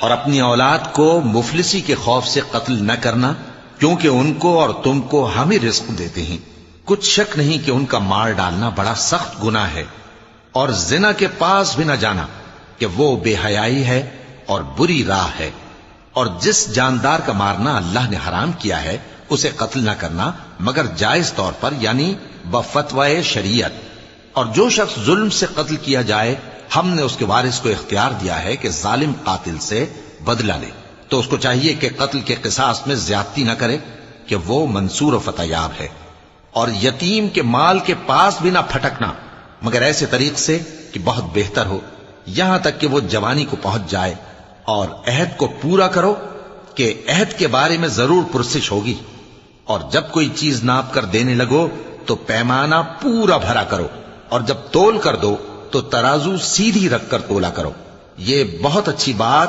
اور اپنی اولاد کو مفلسی کے خوف سے قتل نہ کرنا، کیونکہ ان کو اور تم کو ہم ہی رزق دیتے ہیں۔ کچھ شک نہیں کہ ان کا مار ڈالنا بڑا سخت گناہ ہے، اور زنا کے پاس بھی نہ جانا کہ وہ بے حیائی ہے اور بری راہ ہے۔ اور جس جاندار کا مارنا اللہ نے حرام کیا ہے اسے قتل نہ کرنا مگر جائز طور پر، یعنی بفتوائے شریعت۔ اور جو شخص ظلم سے قتل کیا جائے، ہم نے اس کے وارث کو اختیار دیا ہے کہ ظالم قاتل سے بدلہ لے، تو اس کو چاہیے کہ قتل کے قصاص میں زیادتی نہ کرے کہ وہ منصور و فتح یاب ہے۔ اور یتیم کے مال کے پاس بھی نہ پھٹکنا مگر ایسے طریق سے کہ بہت بہتر ہو، یہاں تک کہ وہ جوانی کو پہنچ جائے۔ اور عہد کو پورا کرو کہ عہد کے بارے میں ضرور پرسش ہوگی۔ اور جب کوئی چیز ناپ کر دینے لگو تو پیمانہ پورا بھرا کرو، اور جب تول کر دو تو ترازو سیدھی رکھ کر تولا کرو۔ یہ بہت اچھی بات